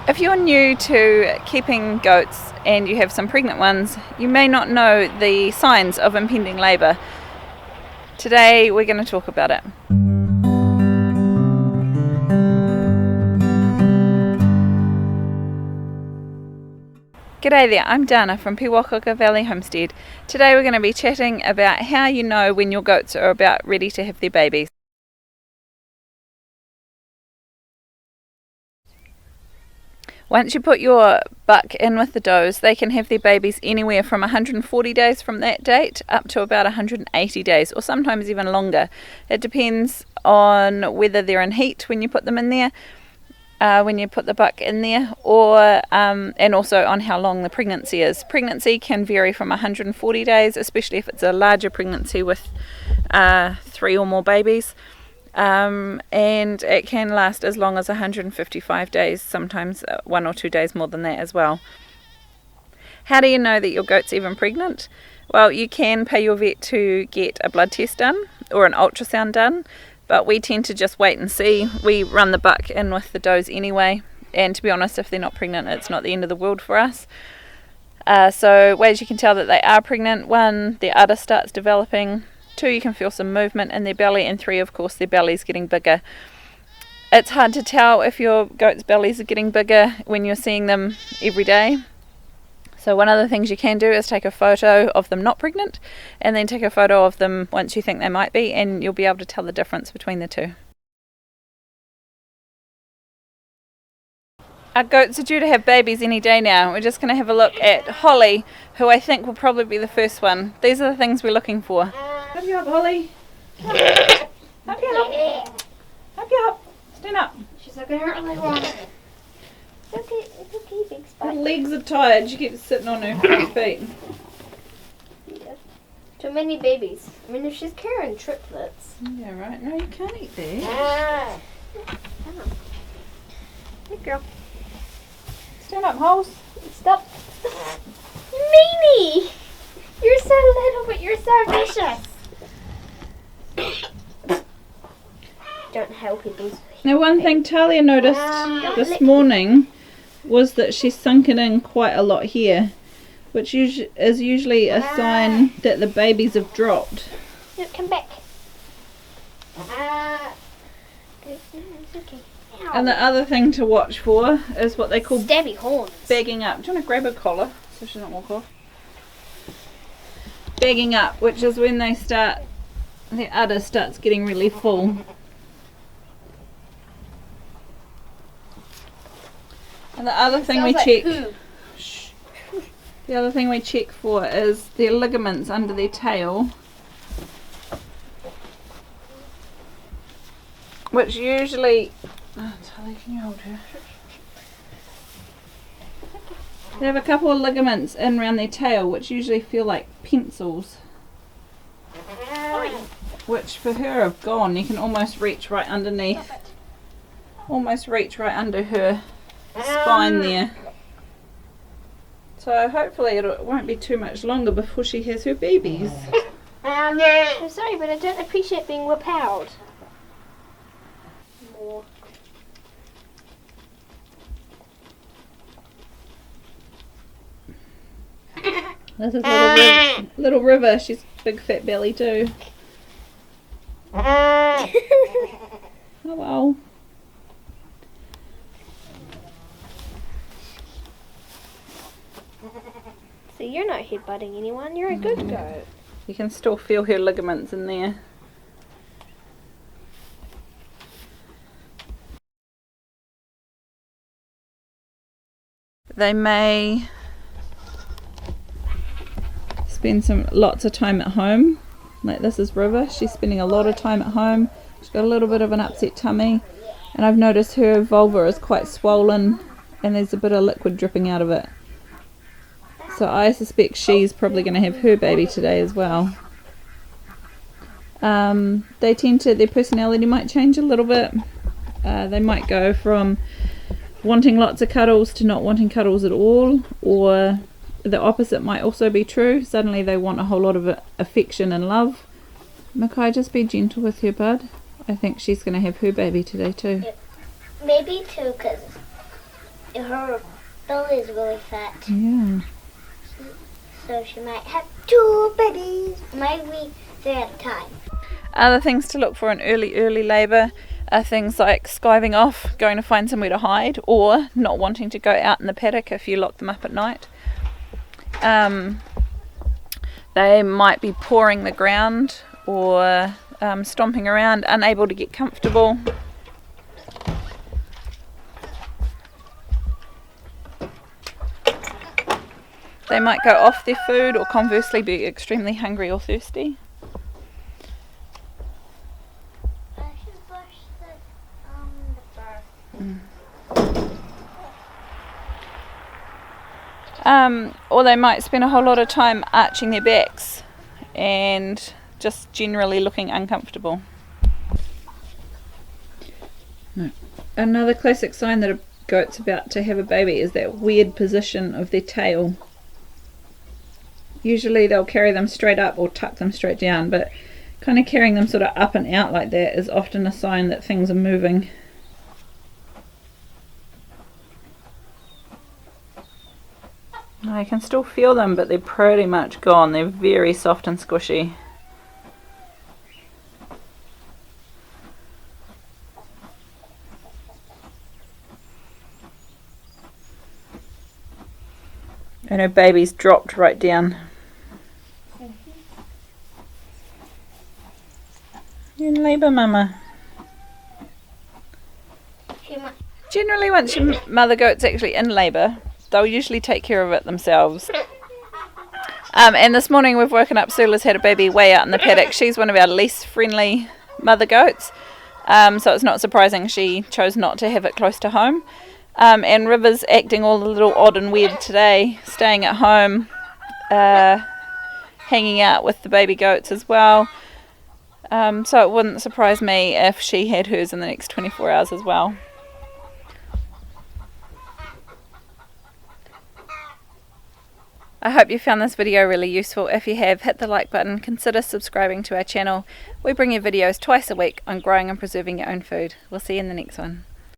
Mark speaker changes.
Speaker 1: If you're new to keeping goats and you have some pregnant ones, you may not know the signs of impending labour. Today we're going to talk about it. G'day there, I'm Dana from Pewakaga Valley Homestead. Today we're going to be chatting about how you know when your goats are about ready to have their babies. Once you put your buck in with the does, they can have their babies anywhere from 140 days from that date up to about 180 days, or sometimes even longer. It depends on whether they're in heat when you put them in there, when you put the buck in there, or and also on how long the pregnancy is. Pregnancy can vary from 140 days, especially if it's a larger pregnancy with 3 or more babies. And it can last as long as 155 days, sometimes 1 or 2 days more than that as well. How do you know that your goat's even pregnant? Well, you can pay your vet to get a blood test done or an ultrasound done, but we tend to just wait and see. We run the buck in with the does anyway, and to be honest, if they're not pregnant, it's not the end of the world for us. So ways you can tell that they are pregnant: 1, their udder starts developing; 2, you can feel some movement in their belly; and 3, of course, their belly's getting bigger. It's hard to tell if your goat's bellies are getting bigger when you're seeing them every day. So one of the things you can do is take a photo of them not pregnant, and then take a photo of them once you think they might be, and you'll be able to tell the difference between the two. Our goats are due to have babies any day now. We're just going to have a look at Holly, who I think will probably be the first one. These are the things we're looking for. Up you up, Holly. Up you up. Up you up. Stand up.
Speaker 2: She's not going to hurt my leg. It's okay, big spot.
Speaker 1: Her legs are tired. She keeps sitting on her front feet.
Speaker 2: Yeah. Too many babies. I mean, if she's carrying triplets.
Speaker 1: Yeah, right. No, you can't eat that.
Speaker 2: Ah. Good girl.
Speaker 1: Stand up, Holes.
Speaker 2: Stop. Meanie! You're so little, but you're so vicious. Don't help people.
Speaker 1: Now, one thing Talia noticed this morning was that she's sunken in quite a lot here, which is usually a sign that the babies have dropped.
Speaker 2: No, come back. It's okay. Ow.
Speaker 1: And the other thing to watch for is what they call
Speaker 2: Stabby horns.
Speaker 1: bagging up. Do you want to grab her collar so she doesn't walk off? Bagging up, which is when they start, the udder starts getting really full. And the other thing we check, the other thing we check for is their ligaments under their tail, which usually, Tali, can you hold her? They have a couple of ligaments in around their tail, which usually feel like pencils, which for her have gone. You can almost reach right underneath, almost reach right under her spine there. So hopefully it won't be too much longer before she has her babies.
Speaker 2: I'm sorry, but I don't appreciate being repelled. More.
Speaker 1: This is little River. She's big fat belly too. Oh well.
Speaker 2: See, you're not headbutting anyone. You're a good goat.
Speaker 1: You can still feel her ligaments in there. They may spend lots of time at home. Like this is River. She's spending a lot of time at home. She's got a little bit of an upset tummy, and I've noticed her vulva is quite swollen and there's a bit of liquid dripping out of it. So I suspect she's probably going to have her baby today as well. Their personality might change a little bit. They might go from wanting lots of cuddles to not wanting cuddles at all, or the opposite might also be true. Suddenly they want a whole lot of affection and love. Mackay, just be gentle with her, bud. I think she's going to have her baby today too.
Speaker 2: Maybe 2, because her belly is really fat.
Speaker 1: Yeah.
Speaker 2: So she might have 2 babies. Maybe 3 at a time.
Speaker 1: Other things to look for in early labour are things like skiving off, going to find somewhere to hide, or not wanting to go out in the paddock if you lock them up at night. They might be pawing the ground or stomping around, unable to get comfortable. They might go off their food or conversely be extremely hungry or thirsty.
Speaker 2: I should brush the fur.
Speaker 1: Or they might spend a whole lot of time arching their backs and just generally looking uncomfortable. No. Another classic sign that a goat's about to have a baby is that weird position of their tail. Usually they'll carry them straight up or tuck them straight down, but kind of carrying them sort of up and out like that is often a sign that things are moving. I can still feel them, but they're pretty much gone. They're very soft and squishy. And her baby's dropped right down. You're in labour, Mama. Generally, once your mother goat's actually in labour, they'll usually take care of it themselves. And this morning we've woken up, Sula's had a baby way out in the paddock. She's one of our least friendly mother goats, so it's not surprising she chose not to have it close to home. And River's acting all a little odd and weird today, staying at home, hanging out with the baby goats as well. So it wouldn't surprise me if she had hers in the next 24 hours as well. I hope you found this video really useful. If you have, hit the like button, consider subscribing to our channel. We bring you videos twice a week on growing and preserving your own food. We'll see you in the next one.